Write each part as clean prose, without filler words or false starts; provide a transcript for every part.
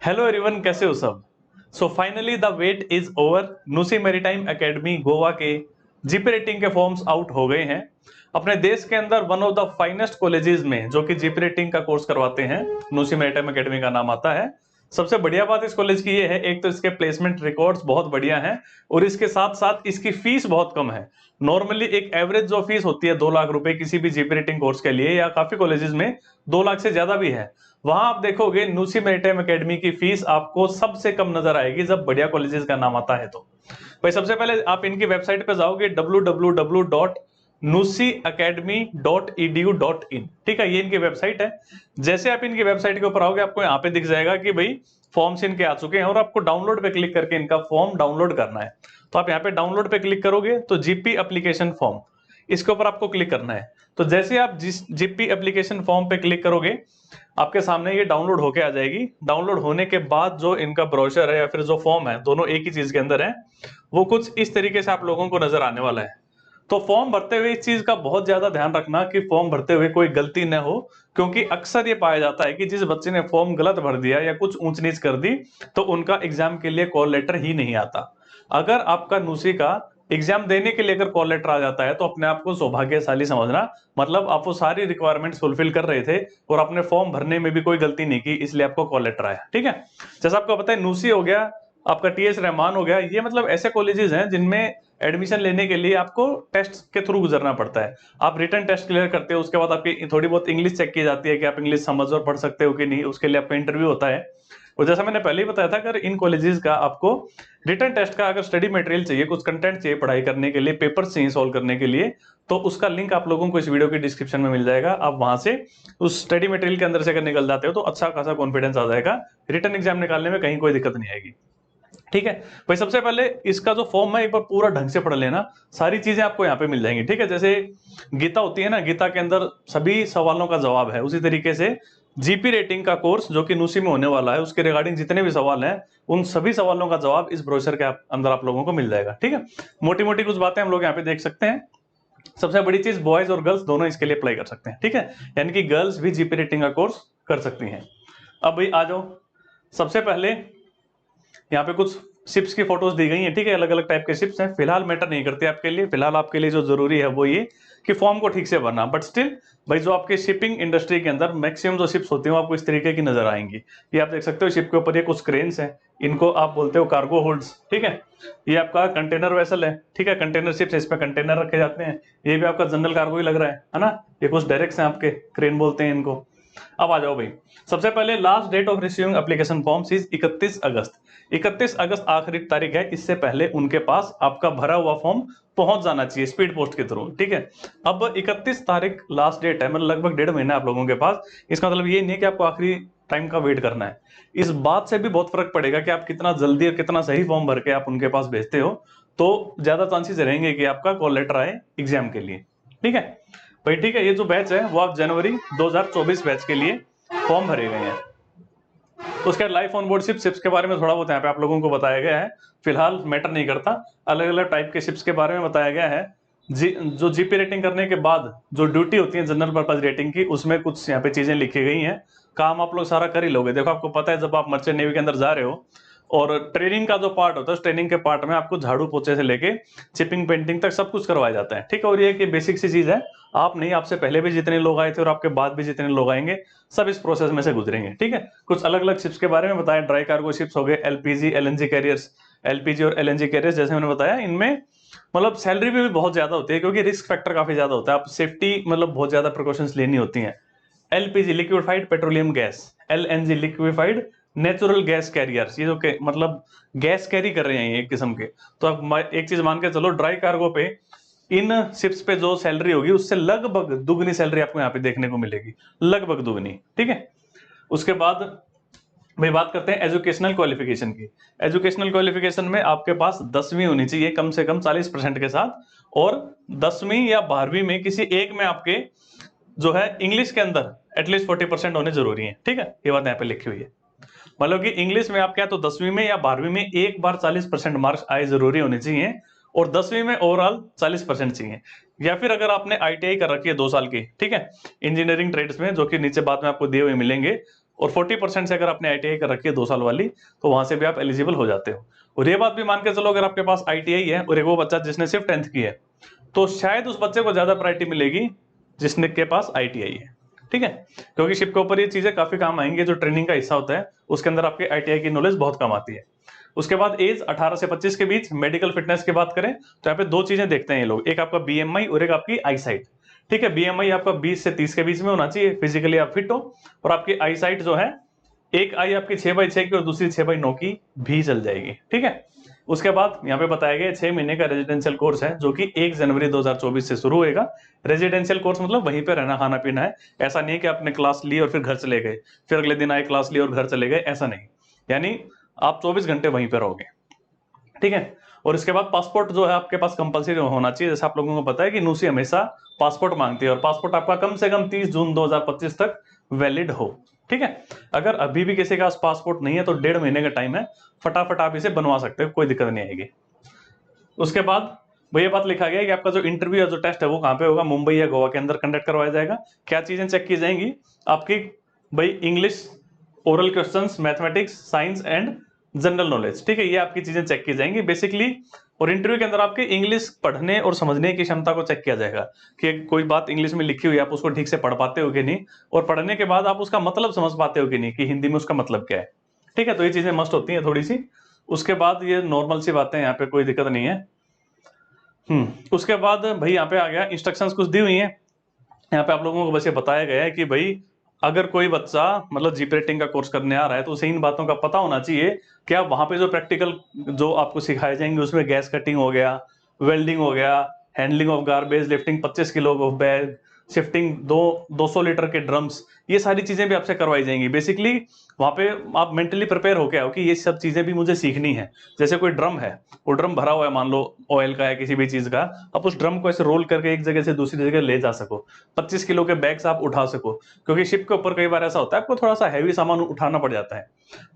Hello everyone, कैसे हो सब। So finally the wait is over. NUSI maritime academy Goa के जीपी रेटिंग के फॉर्म्स आउट हो गए हैं। अपने देश के अंदर one of the finest colleges में जो कि जीपी रेटिंग का कोर्स करवाते हैं, नुसी मैरीटाइम एकेडमी का नाम आता है। सबसे बढ़िया बात इस कॉलेज की ये है, एक तो इसके प्लेसमेंट रिकॉर्ड्स बहुत बढ़िया हैं और इसके साथ साथ इसकी फीस बहुत कम है। नॉर्मली एक एवरेज जो फीस होती है 2 लाख रुपए किसी भी जीपी रेटिंग कोर्स के लिए, या काफी कॉलेजेस में 2 लाख से ज्यादा भी है, वहां आप देखोगे नुसी मैरीटाइम एकेडमी की फीस आपको सबसे कम नजर आएगी जब बढ़िया कॉलेजेस का नाम आता है। तो भाई सबसे पहले आप इनकी वेबसाइट पे जाओगे www.nusiacademy.edu.in। ठीक है, ये इनकी वेबसाइट है। जैसे आप इनकी वेबसाइट के ऊपर आओगे आपको यहाँ पे दिख जाएगा कि भाई फॉर्म्स इनके आ चुके हैं और आपको डाउनलोड पे क्लिक करके इनका फॉर्म डाउनलोड करना है। तो आप यहाँ पे डाउनलोड पे क्लिक करोगे तो जीपी एप्लीकेशन फॉर्म, इसके ऊपर आपको क्लिक करना है। तो जैसे आप जिस जीपी एप्लीकेशन फॉर्म पे क्लिक करोगे आपके सामने ये डाउनलोड होके आ जाएगी। डाउनलोड होने के बाद जो इनका ब्रोशर है या फिर जो फॉर्म है, दोनों एक ही चीज के अंदर है, वो कुछ इस तरीके से आप लोगों को नजर आने वाला है। तो फॉर्म भरते हुए इस चीज का बहुत ज्यादा ध्यान रखना कि फॉर्म भरते हुए कोई गलती न हो, क्योंकि अक्सर ये पाया जाता है कि जिस बच्चे ने फॉर्म गलत भर दिया या कुछ ऊंच नीच कर दी तो उनका एग्जाम के लिए कॉल लेटर ही नहीं आता। अगर आपका नुसी का एग्जाम देने के लिए अगर कॉल लेटर आ जाता है तो अपने आप को सौभाग्यशाली समझना। मतलब आप वो सारी रिक्वायरमेंट्स फुलफिल कर रहे थे और अपने फॉर्म भरने में भी कोई गलती नहीं की, इसलिए आपको कॉल लेटर आया। ठीक है, जैसा आपको पता है नुसी हो गया, आपका टीएस रहमान हो गया, ये मतलब ऐसे कॉलेजेस हैं जिनमें एडमिशन लेने के लिए आपको टेस्ट के थ्रू गुजरना पड़ता है। आप रिटन टेस्ट क्लियर करते हो, उसके बाद आपकी थोड़ी बहुत इंग्लिश चेक की जाती है कि आप इंग्लिश समझ और पढ़ सकते हो कि नहीं, उसके लिए आपका इंटरव्यू होता है। और जैसा मैंने पहले ही बताया था, अगर इन कॉलेजेस का आपको रिटन टेस्ट का अगर स्टडी मटेरियल चाहिए, कुछ कंटेंट चाहिए पढ़ाई करने के लिए, पेपर चाहिए सॉल्व करने के लिए, तो उसका लिंक आप लोगों को इस वीडियो के डिस्क्रिप्शन में मिल जाएगा। आप वहां से उस स्टडी मटेरियल के अंदर से अगर निकल जाते हो तो अच्छा खासा कॉन्फिडेंस आ जाएगा, रिटन एग्जाम निकालने में कहीं कोई दिक्कत नहीं आएगी। ठीक है भाई, सबसे पहले इसका जो फॉर्म है एक बार पूरा ढंग से पढ़ लेना, सारी चीजें आपको यहाँ पे मिल जाएंगी। ठीक है, जैसे गीता होती है ना, गीता के अंदर सभी सवालों का जवाब है, उसी तरीके से जीपी रेटिंग का कोर्स जो कि नुसी में होने वाला है, उसके रिगार्डिंग जितने भी सवाल हैं उन सभी सवालों का जवाब इस ब्रोशर के अंदर आप लोगों को मिल जाएगा। ठीक है, मोटी मोटी कुछ बातें हम लोग यहाँ पे देख सकते हैं। सबसे बड़ी चीज, बॉयज और गर्ल्स दोनों इसके लिए अप्लाई कर सकते हैं। ठीक है, यानी कि गर्ल्स भी जीपी रेटिंग का कोर्स कर सकती हैं। अब भाई आ जाओ, सबसे पहले यहाँ पे कुछ शिप्स की फोटोज दी गई हैं। ठीक है, अलग अलग टाइप के शिप्स हैं, फिलहाल मैटर नहीं करते आपके लिए। फिलहाल आपके लिए जो जरूरी है वो ये कि फॉर्म को ठीक से भरना। बट स्टिल भाई, जो आपके शिपिंग इंडस्ट्री के अंदर मैक्सिमम जो शिप्स होती हैं वो आपको इस तरीके की नजर आएंगी। ये आप देख सकते हो, शिप के ऊपर ये कुछ क्रेन्स हैं, इनको आप बोलते हो कार्गो होल्ड्स। ठीक है, ये आपका कंटेनर वेसल है। ठीक है, कंटेनर शिप्स, इसमें कंटेनर रखे जाते हैं। ये भी आपका जनरल कार्गो ही लग रहा है ना। ये कुछ डायरेक्ट्स हैं आपके, क्रेन बोलते हैं इनको। अब आ जाओ भाई, सबसे पहले last date of receiving application forms is 31 August. 31 अगस्त आखिरी तारीख है, इससे पहले उनके पास आपका भरा हुआ फॉर्म पहुंच जाना चाहिए स्पीड पोस्ट के थ्रू। ठीक है, अब 31 तारीख लास्ट डेट है, मतलब लगभग 1.5 महीना आप लोगों के पास। इसका मतलब ये नहीं है कि आपको आखिरी टाइम का वेट करना है। इस बात से भी बहुत फर्क पड़ेगा कि आप कितना जल्दी और कितना सही फॉर्म भर के आप उनके पास भेजते हो, तो ज्यादा चांसेस रहेंगे कि आपका कॉल लेटर आए एग्जाम के लिए। ठीक है भाई, ठीक है, ये जो बैच है वो आप जनवरी 2024 बैच के लिए फॉर्म भरे गए हैं। तो उसके लाइफ ऑन बोर्ड शिप्स के बारे में थोड़ा बहुत यहाँ पे आप लोगों को बताया गया है। फिलहाल मैटर नहीं करता, अलग अलग टाइप के शिप्स के बारे में बताया गया है। जो जीपी रेटिंग करने के बाद जो ड्यूटी होती है जनरल पर्पज रेटिंग की, उसमें कुछ यहाँ पे चीजें लिखी गई हैं। काम आप लोग सारा कर ही लोगे। देखो, आपको पता है जब आप मर्चेंट नेवी के अंदर जा रहे हो और ट्रेनिंग का जो पार्ट होता है, उस ट्रेनिंग के पार्ट में आपको झाड़ू पोछे से लेके चिपिंग पेंटिंग तक सब कुछ करवाया जाता है। ठीक है, और ये कि बेसिक सी चीज है, आप नहीं, आपसे पहले भी जितने लोग आए थे और आपके बाद भी जितने लोग आएंगे सब इस प्रोसेस में से गुजरेंगे। ठीक है, कुछ अलग अलग शिप्स के बारे में बताया। ड्राई कार्गो शिप्स हो गए, एलपीजी एलएनजी कैरियर्स, एलपीजी और एलएनजी कैरियर्स जैसे मैंने बताया, इनमें मतलब सैलरी भी बहुत ज्यादा होती है क्योंकि रिस्क फैक्टर काफी ज्यादा होता है। आप सेफ्टी मतलब बहुत ज्यादा प्रिकॉशंस लेनी होती हैं। LPG liquefied petroleum gas, LNG liquefied natural gas carriers, ये जो मतलब गैस कैरी कर रहे हैं एक किस्म के। तो आप एक चीज मान के चलो, ड्राई कार्गो पे इन शिप्स पे जो सैलरी होगी उससे लगभग दुगनी सैलरी आपको यहाँ पे देखने को मिलेगी, लगभग दुगनी। ठीक है, उसके बाद भाई बात करते हैं एजुकेशनल क्वालिफिकेशन की। एजुकेशनल क्वालिफिकेशन में आपके पास 10वीं होनी चाहिए कम से कम 40% के साथ, और 10वीं या 12वीं में किसी एक में आपके जो है इंग्लिश के अंदर एटलीस्ट 40% होने जरूरी है। ठीक है, ये बात यहाँ पे लिखी हुई है। मतलब कि इंग्लिश में आपके यहाँ तो 10वीं में या 12वीं में एक बार 40% मार्क्स आए जरूरी होने चाहिए, और 10वीं में ओवरऑल 40% चाहिए। या फिर अगर आपने आईटीआई कर रखी है 2 साल की, ठीक है, इंजीनियरिंग ट्रेड्स में, जो कि नीचे बाद में आपको दिए हुए मिलेंगे, और 40% से अगर आपने आईटीआई कर रखी है 2 साल वाली, तो वहां से भी आप एलिजिबल हो जाते हो। और ये बात भी मान के चलो, अगर आपके पास आईटीआई है और एक वो बच्चा जिसने सिर्फ 10th की है, तो शायद उस बच्चे को ज्यादा प्रायोरिटी मिलेगी जिसने के पास आईटीआई है, ठीक है, क्योंकि शिप के ऊपर ये चीजें काफी काम आएंगी। जो ट्रेनिंग का हिस्सा होता है उसके अंदर आपके आईटीआई की नॉलेज बहुत कम आती है। उसके बाद एज 18 से 25 के बीच। मेडिकल फिटनेस की बात करें तो यहाँ पे 2 चीजें देखते हैं ये लोग, एक आपका बीएमआई और एक आपकी आई साइट, ठीक है। बीएमआई आपका 20 से 30 के बीच में होना चाहिए, फिजिकली आप फिट हो, और आपकी आई साइट जो है, एक आई आपकी 6/6 की और दूसरी 6/9 की भी चल जाएगी, ठीक है। उसके बाद यहाँ पे बताया गया 6 महीने का रेजिडेंशियल कोर्स है, जो कि 1 जनवरी 2024 से शुरू होएगा। रेजिडेंशियल कोर्स मतलब वहीं पे रहना खाना पीना है, ऐसा नहीं है कि आपने क्लास ली और फिर घर चले गए, फिर अगले दिन आए क्लास ली और घर चले गए, ऐसा नहीं। यानी आप 24 घंटे वहीं पे रहोगे, ठीक है। और इसके बाद पासपोर्ट जो है आपके पास कंपलसरी होना चाहिए। जैसे आप लोगों को पता है कि न्यूसी हमेशा पासपोर्ट मांगती है, और पासपोर्ट आपका कम से कम 30 जून 2025 तक वैलिड हो, ठीक है। अगर अभी भी किसी के पास पासपोर्ट नहीं है तो 1.5 महीने का टाइम है, फटाफट आप इसे बनवा सकते हो, कोई दिक्कत नहीं आएगी। उसके बाद ये बात लिखा गया है कि आपका जो इंटरव्यू या जो टेस्ट है वो कहाँ पे होगा, मुंबई या गोवा के अंदर कंडक्ट करवाया जाएगा। क्या चीजें चेक की जाएंगी आपकी, भाई English, oral questions, mathematics, science and general knowledge, ठीक है, ये आपकी चीजें चेक की जाएंगी बेसिकली। और इंटरव्यू के अंदर आपके इंग्लिश पढ़ने और समझने की क्षमता को चेक किया जाएगा कि कोई बात इंग्लिश में लिखी हुई है आप उसको ठीक से पढ़ पाते हो कि नहीं, और पढ़ने के बाद आप उसका मतलब समझ पाते हो कि नहीं, कि हिंदी में उसका मतलब क्या है, ठीक है। तो ये चीजें मस्ट होती हैं थोड़ी सी। उसके बाद ये नॉर्मल सी बातें, यहाँ पे कोई दिक्कत नहीं है। उसके बाद भाई यहाँ पे आ गया, इंस्ट्रक्शंस कुछ दी हुई हैं यहाँ पे आप लोगों को, बस ये बताया गया है कि भाई अगर कोई बच्चा मतलब जीप रेटिंग का कोर्स करने आ रहा है तो उसे इन बातों का पता होना चाहिए कि आप वहां पे जो प्रैक्टिकल जो आपको सिखाए जाएंगे उसमें गैस कटिंग हो गया, वेल्डिंग हो गया, handling of garbage, lifting 25 kilo of bag, shifting 200 litre के ड्रम्स, ये सारी चीजें भी आपसे करवाई जाएंगी। बेसिकली वहां पे आप मेंटली प्रिपेयर होके आओ कि ये सब चीजें भी मुझे सीखनी है। जैसे कोई ड्रम है, वो ड्रम भरा हुआ है, मान लो ऑयल का है किसी भी चीज का, आप उस ड्रम को ऐसे रोल करके एक जगह से दूसरी जगह ले जा सको, 25 किलो के बैग्स आप उठा सको, क्योंकि शिप के ऊपर कई बार ऐसा होता है आपको थोड़ा सा हैवी सामान उठाना पड़ जाता है।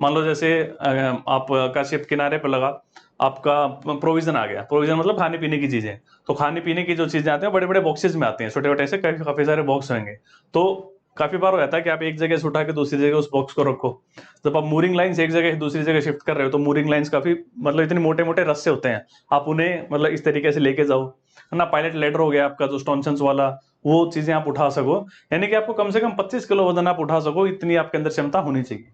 मान लो जैसे आपका शिप किनारे पर लगा, आपका प्रोविजन आ गया, प्रोविजन मतलब खाने पीने की चीजें, तो खाने पीने की जो चीजें आती हैं बड़े बड़े बॉक्सेस में आती हैं, छोटे छोटे से काफी सारे बॉक्स होंगे। तो काफी बार हो जाता है कि आप एक जगह से उठा के दूसरी जगह उस बॉक्स को रखो। जब आप मूरिंग लाइंस एक जगह से दूसरी जगह शिफ्ट कर रहे हो तो मूरिंग लाइंस काफी मतलब इतने मोटे मोटे रस्से होते हैं, आप उन्हें मतलब इस तरीके से लेके जाओ, है ना। पायलट लेडर हो गया आपका जो स्टॉन्शंस वाला, वो चीजें आप उठा सको, यानी कि आपको कम से कम 25 किलो वजन आप उठा सको, इतनी आपके अंदर क्षमता होनी चाहिए,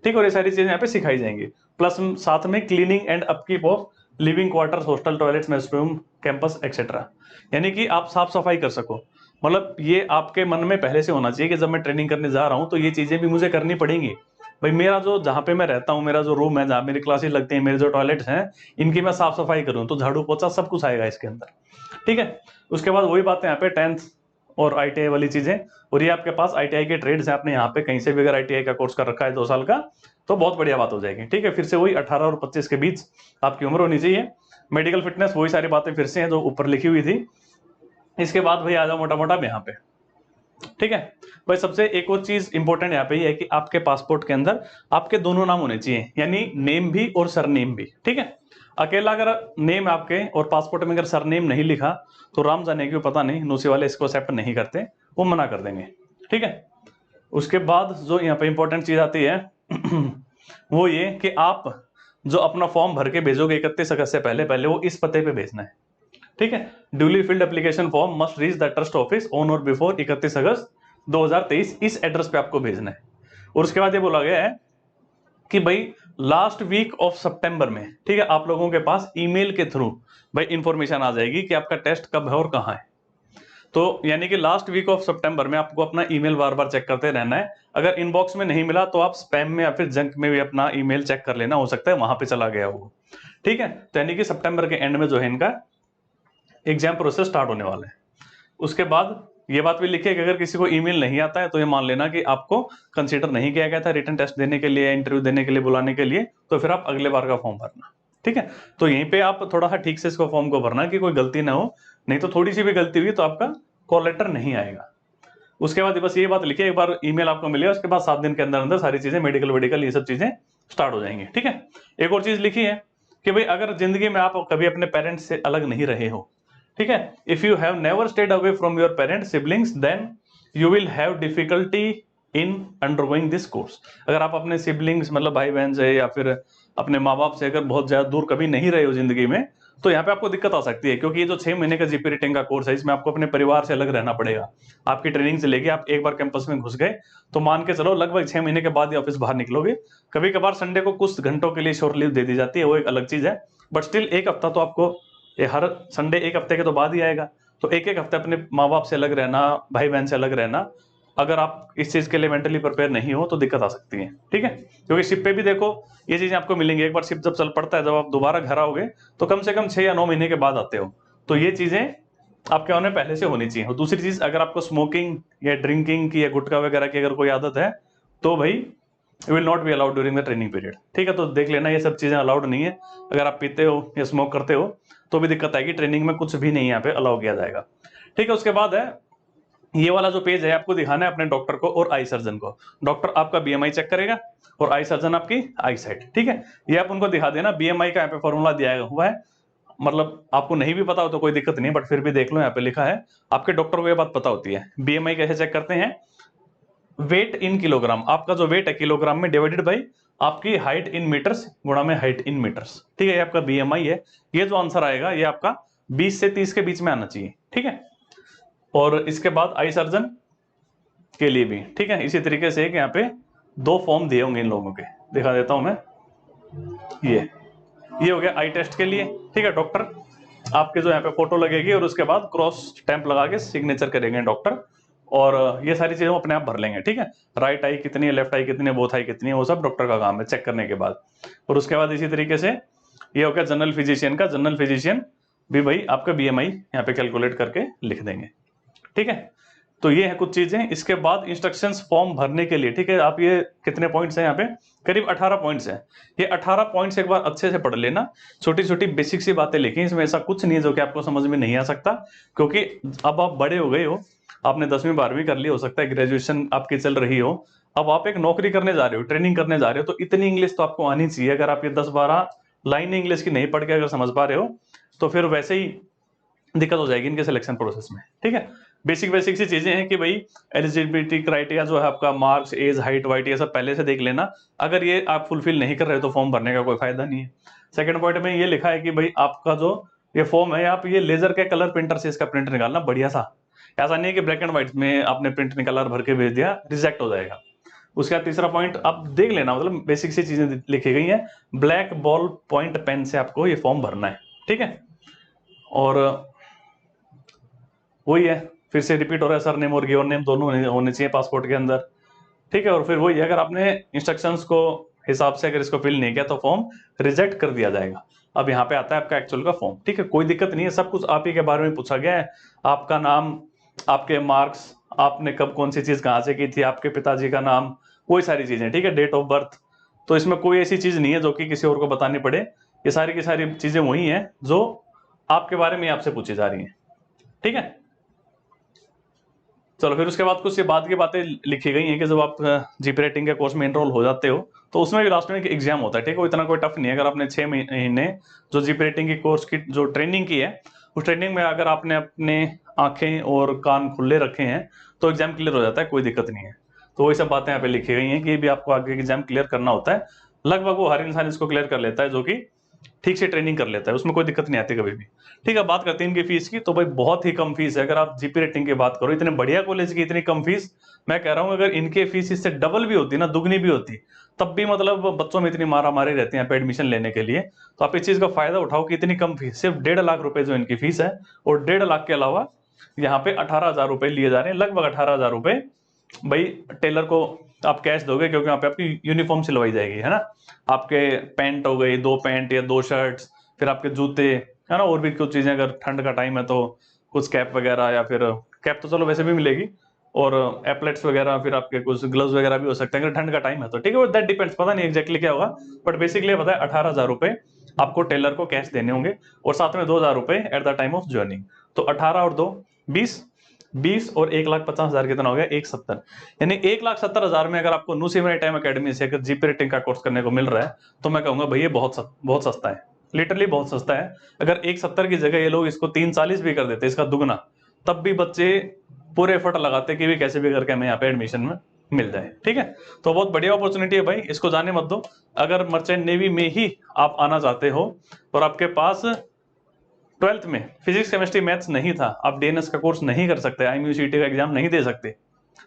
ठीक। और ये सारी चीजें यहाँ पे सिखाई जाएंगी। प्लस साथ में cleaning and upkeep of living quarters, hostel, toilets, mess room, campus etcetera, यानी कि आप साफ सफाई कर सको। मतलब ये आपके मन में पहले से होना चाहिए कि जब मैं ट्रेनिंग करने जा रहा हूं तो ये चीजें भी मुझे करनी पड़ेंगी। भाई मेरा जो जहां पे मैं रहता हूँ, मेरा जो रूम है, जहां मेरी क्लासेस लगती हैं, मेरे जो टॉयलेट्स हैं, इनकी मैं साफ सफाई करूँ, तो झाड़ू पोछा सब कुछ आएगा इसके अंदर, ठीक है। उसके बाद वही बात है यहाँ पे 10th और आईटीआई वाली चीजें, और ये आपके पास आईटीआई के ट्रेड्स हैं, आपने यहाँ पे कहीं से भी अगर आईटीआई का कोर्स कर रखा है 2 साल का, तो बहुत बढ़िया बात हो जाएगी, ठीक है। फिर से वही 18 और 25 के बीच आपकी उम्र होनी चाहिए। मेडिकल फिटनेस वही सारी बातें फिर से हैं जो ऊपर लिखी हुई थी। इसके बाद भाई आ जाओ मोटा मोटा यहाँ पे, ठीक है। भाई सबसे एक और चीज इंपॉर्टेंट यहाँ पे ये है कि आपके पासपोर्ट के अंदर आपके दोनों नाम होने चाहिए, यानी नेम भी और सरनेम भी, ठीक है। अकेला अगर नेम आपके और पासपोर्ट में अगर सरनेम नहीं लिखा तो राम जाने क्यों, पता नहीं न्यूसी वाले इसको एक्सेप्ट नहीं करते, वो मना कर देंगे, ठीक है। उसके बाद जो यहाँ पे इंपॉर्टेंट चीज आती है वो ये कि आप जो अपना फॉर्म भर के भेजोगे 31 अगस्त से पहले पहले, वो इस पते पे भेजना है, ठीक है। Duly field application form must reach the trust office on और बिफोर 31 अगस्त 2023, इस एड्रेस पे आपको भेजना है। और उसके बाद ये बोला गया है कि भाई लास्ट वीक ऑफ सितंबर में, ठीक है, आप लोगों के पास ईमेल के थ्रू भाई इंफॉर्मेशन आ जाएगी कि आपका टेस्ट कब है और कहाँ है। तो यानी कि लास्ट वीक ऑफ सितंबर में आपको अपना ईमेल बार बार चेक करते रहना है। अगर इनबॉक्स में नहीं मिला तो आप स्पैम में या फिर जंक में भी अपना ईमेल चेक कर लेना, हो सकता है वहां पे चला गया हो, ठीक है। तो यानी कि सितंबर के एंड में जो है इनका एग्जाम प्रोसेस स्टार्ट होने वाला है। उसके बाद ये बात भी लिखिए कि अगर किसी को ईमेल नहीं आता है तो ये मान लेना कि आपको कंसीडर नहीं किया गया था रिटन टेस्ट देने के लिए, इंटरव्यू देने के लिए बुलाने के लिए, तो फिर आप अगले बार का फॉर्म भरना, ठीक है। तो यहीं पे आप थोड़ा सा ठीक से इसको फॉर्म को भरना कि कोई गलती ना हो, नहीं तो थोड़ी सी भी गलती हुई तो आपका कॉल लेटर नहीं आएगा। उसके बाद बस ये बात लिखिए, एक बार ईमेल आपको मिलेगा उसके बाद 7 दिन के अंदर अंदर सारी चीजें मेडिकल ये सब चीजें स्टार्ट हो जाएंगी, ठीक है। एक और चीज लिखी है कि भाई अगर जिंदगी में आप कभी अपने पेरेंट्स से अलग नहीं रहे हो, ठीक है, if you have never stayed away from your parents siblings then you will have difficulty in undergoing this course. अगर आप अपने सिबलिंग्स मतलब भाई बहन से या फिर अपने माँ बाप से अगर बहुत ज्यादा दूर कभी नहीं रहे हो जिंदगी में, तो यहाँ पे आपको दिक्कत आ सकती है, क्योंकि ये जो 6 महीने का जीपी रेटिंग का कोर्स है इसमें आपको अपने परिवार से अलग रहना पड़ेगा। आपकी ट्रेनिंग से लेके आप एक बार कैंपस में घुस गए तो मान के चलो लगभग 6 महीने के बाद ही ऑफिस बाहर निकलोगे। कभी कभार संडे को कुछ घंटों के लिए शोर लीव दे दी जाती है, वो एक अलग चीज है, बट स्टिल एक हफ्ता तो आपको ये हर संडे एक हफ्ते के तो बाद ही आएगा। तो एक एक हफ्ते अपने माँ बाप से अलग रहना, भाई बहन से अलग रहना, अगर आप इस चीज के लिए मेंटली प्रिपेयर नहीं हो तो दिक्कत आ सकती है। ठीक है, क्योंकि शिप पे भी देखो ये चीजें आपको मिलेंगी। एक बार शिप जब चल पड़ता है, जब आप दोबारा घर आओगे तो कम से कम 6 या 9 महीने के बाद आते हो, तो ये चीजें आपके होने पहले से होनी चाहिए। और दूसरी चीज, अगर आपको स्मोकिंग या ड्रिंकिंग की या गुटखा वगैरह की अगर कोई आदत है तो भाई you will not be allowed during the training period. ठीक है, तो देख लेना ये सब चीजें अलाउड नहीं है। अगर आप पीते हो या स्मोक करते हो तो भी दिक्कत आएगी, ट्रेनिंग में कुछ भी नहीं यहाँ पे अलाउ किया जाएगा। ठीक है, उसके बाद है ये वाला जो पेज है आपको दिखाना है अपने डॉक्टर को और आई सर्जन को। डॉक्टर आपका बीएमआई चेक करेगा और आई सर्जन आपकी आई साइट। ठीक है, ये आप उनको दिखा देना। बीएमआई का यहाँ पे फॉर्मूला दिया हुआ है, मतलब आपको नहीं भी पता हो तो कोई दिक्कत नहीं, बट फिर भी देख लो यहाँ पे लिखा है। आपके डॉक्टर को ये बात पता होती है। बीएमआई कैसे चेक करते हैं? वेट इन किलोग्राम, आपका जो वेट है किलोग्राम में डिवाइडेड बाई आपकी हाइट इन मीटर्स गुणा में हाइट इन मीटर्स। ठीक है, ये आपका बीएमआई है। ये जो आंसर आएगा ये आपका 20 से 30 के बीच में आना चाहिए। ठीक है, और इसके बाद आई सर्जन के लिए भी ठीक है इसी तरीके से कि यहाँ पे 2 फॉर्म दिए होंगे इन लोगों के, दिखा देता हूं मैं। ये हो गया आई टेस्ट के लिए। ठीक है, डॉक्टर आपके जो यहाँ पे फोटो लगेगी और उसके बाद क्रॉस स्टैंप लगा के सिग्नेचर करेंगे डॉक्टर, और ये सारी चीजें अपने आप भर लेंगे। ठीक है, राइट आई कितनी है, लेफ्ट आई कितनी है, बोथ आई कितनी है, वो सब डॉक्टर का काम है चेक करने के बाद। और उसके बाद इसी तरीके से ये हो गया जनरल फिजिशियन का। जनरल फिजिशियन भी भाई आपका बीएमआई यहाँ पे कैलकुलेट करके लिख देंगे। ठीक है, तो ये है कुछ चीजें। इसके बाद इंस्ट्रक्शंस फॉर्म भरने के लिए। ठीक है, आप ये कितने पॉइंट्स हैं यहाँ पे? करीब 18 पॉइंट्स हैं। ये 18 पॉइंट्स एक बार अच्छे से पढ़ लेना। छोटी छोटी बेसिक सी बातें लिखी, इसमें ऐसा कुछ नहीं है जो कि आपको समझ में नहीं आ सकता, क्योंकि अब आप बड़े हो गए हो, आपने 10वीं 12वीं कर ली, हो सकता है ग्रेजुएशन आपकी चल रही हो, अब आप एक नौकरी करने जा रहे हो, ट्रेनिंग करने जा रहे हो, तो इतनी इंग्लिश तो आपको आनी चाहिए। अगर आप ये 10-12 लाइन इंग्लिश की नहीं पढ़ के अगर समझ पा रहे हो तो फिर वैसे ही दिक्कत हो जाएगी इनके सिलेक्शन प्रोसेस में। ठीक है, बेसिक बेसिक सी चीजें हैं कि भाई एलिजिबिलिटी क्राइटेरिया जो है आपका, मार्क्स, एज, हाइट, वाइट, ये सब पहले से देख लेना। अगर ये आप फुलफिल नहीं कर रहे तो फॉर्म भरने का कोई फायदा नहीं है। सेकंड पॉइंट में ये लिखा है कि भाई आपका जो ये फॉर्म है, आप ये लेजर के कलर प्रिंटर से इसका प्रिंट निकालना बढ़िया सा। ऐसा नहीं है कि ब्लैक एंड व्हाइट में आपने प्रिंट निकाला और भर के भेज दिया, रिजेक्ट हो जाएगा। उसका तीसरा पॉइंट आप देख लेना, मतलब बेसिक सी चीजें लिखी गई हैं। ब्लैक बॉल पॉइंट पेन से आपको ये फॉर्म भरना है। ठीक है, और वही है, फिर से रिपीट हो रहा है, सर नेम और गिवन नेम दोनों होने चाहिए पासपोर्ट के अंदर। ठीक है, और फिर वही, अगर आपने इंस्ट्रक्शंस को हिसाब से अगर इसको फिल नहीं किया तो फॉर्म रिजेक्ट कर दिया जाएगा। अब यहाँ पे आता है आपका एक्चुअल का फॉर्म। ठीक है, कोई दिक्कत नहीं है, सब कुछ आप ही के बारे में पूछा गया है। आपका नाम, आपके मार्क्स, आपने कब कौन सी चीज कहाँ से की थी, आपके पिताजी का नाम, वही सारी चीजें। ठीक है, डेट ऑफ बर्थ, तो इसमें कोई ऐसी चीज नहीं है जो कि किसी और को बतानी पड़े। ये सारी की सारी चीजें वही हैं जो आपके बारे में आपसे पूछी जा रही हैं। ठीक है, चलो फिर उसके बाद कुछ ये बाद की बातें लिखी गई हैं कि जब आप जीपी रेटिंग के कोर्स में एनरोल हो जाते हो तो उसमें भी लास्ट में एक एग्जाम होता है। ठीक है, वो इतना कोई टफ नहीं है। अगर आपने 6 महीने जो जीपी रेटिंग की कोर्स की जो ट्रेनिंग की है, उस ट्रेनिंग में अगर आपने अपने आंखें और कान खुले रखे हैं तो एग्जाम क्लियर हो जाता है, कोई दिक्कत नहीं है। तो वही सब बातें यहाँ पे लिखी गई हैं कि भी आपको आगे एग्जाम क्लियर करना होता है। लगभग वो हर इंसान इसको क्लियर कर लेता है जो कि ठीक से ट्रेनिंग कर लेता है, उसमें कोई दिक्कत नहीं आती कभी भी। ठीक है, बात करते हैं इनकी फीस की, तो भाई बहुत ही कम फीस है। अगर आप जीपी रेटिंग की बात करो, इतने बढ़िया कॉलेज की इतनी कम फीस, मैं कह रहा हूं अगर इनके फीस इससे डबल भी होती ना, दुगनी भी होती, तब भी मतलब बच्चों में इतनी मारा मारी रहती है पे एडमिशन लेने के लिए। तो आप इस चीज का फायदा उठाओ कि इतनी कम फीस, सिर्फ 1.5 लाख रुपए जो इनकी फीस है, और 1.5 लाख के अलावा यहाँ पे 18,000 रुपए लिए जा रहे हैं, लगभग 18,000 रुपए भाई टेलर को आप कैश दोगे, क्योंकि वहां पे आपकी यूनिफॉर्म सिलवाई जाएगी, है ना। आपके पैंट हो गई, 2 पैंट या 2 शर्ट्स, फिर आपके जूते, है ना, और भी कुछ चीजें। अगर ठंड का टाइम है तो कुछ कैप वगैरह, या फिर कैप तो चलो वैसे भी मिलेगी, और एप्लेट्स वगैरह, फिर आपके कुछ ग्लव्स वगैरह भी हो सकते हैं अगर ठंड का टाइम है तो। ठीक है, दैट डिपेंड्स, पता नहीं एग्जैक्टली क्या होगा, बट बेसिकली पता है 18,000 रुपए आपको टेलर को कैश देने होंगे, और साथ में 2,000 रुपए at the time of joining. तो 18 और 2 20 और 1,50,000 कितना हो गया? 1,70,000। यानी 1,70,000 में अगर आपको न्यू सिविल टाइम अकेडमी से अगर जीपी रेटिंग का कोर्स करने को मिल रहा है तो मैं कहूंगा भाई ये बहुत सस्ता है, लिटरली बहुत सस्ता है। अगर 1,70 की जगह ये लोग इसको 3,40 भी कर देते, इसका दुगना, तब भी बच्चे पूरे एफर्ट लगाते कि भी कैसे भी करके हमें यहाँ पे एडमिशन में मिल जाए। ठीक है, तो बहुत बढ़िया अपॉर्चुनिटी है भाई, इसको जाने मत दो। अगर मर्चेंट नेवी में ही आप आना चाहते हो और आपके पास 12th में फिजिक्स केमिस्ट्री मैथ्स नहीं था, आप डीएनएस का कोर्स नहीं कर सकते, IMU-CET का एग्जाम नहीं दे सकते,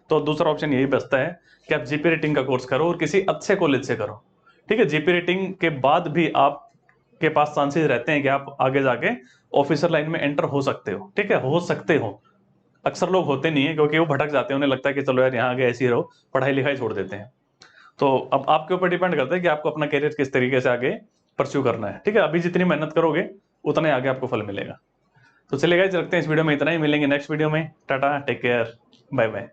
तो दूसरा ऑप्शन यही बचता है कि आप जीपी रेटिंग का कोर्स करो और किसी अच्छे कॉलेज से करो। ठीक है, जीपी रेटिंग के बाद भी आपके पास चांसेस रहते हैं कि आप आगे जाके ऑफिसर लाइन में एंटर हो सकते हो। ठीक है, हो सकते हो, अक्सर लोग होते नहीं है क्योंकि वो भटक जाते हैं, उन्हें लगता है कि चलो यार यहाँ आगे ऐसे ही रहो, पढ़ाई लिखाई छोड़ देते हैं। तो अब आपके ऊपर डिपेंड करता है कि आपको अपना करियर किस तरीके से आगे परस्यू करना है। ठीक है, अभी जितनी मेहनत करोगे उतने आगे आपको फल मिलेगा। तो चलिए गाइस, रखते हैं इस वीडियो में इतना ही, मिलेंगे नेक्स्ट वीडियो में। Tata, take care, bye bye.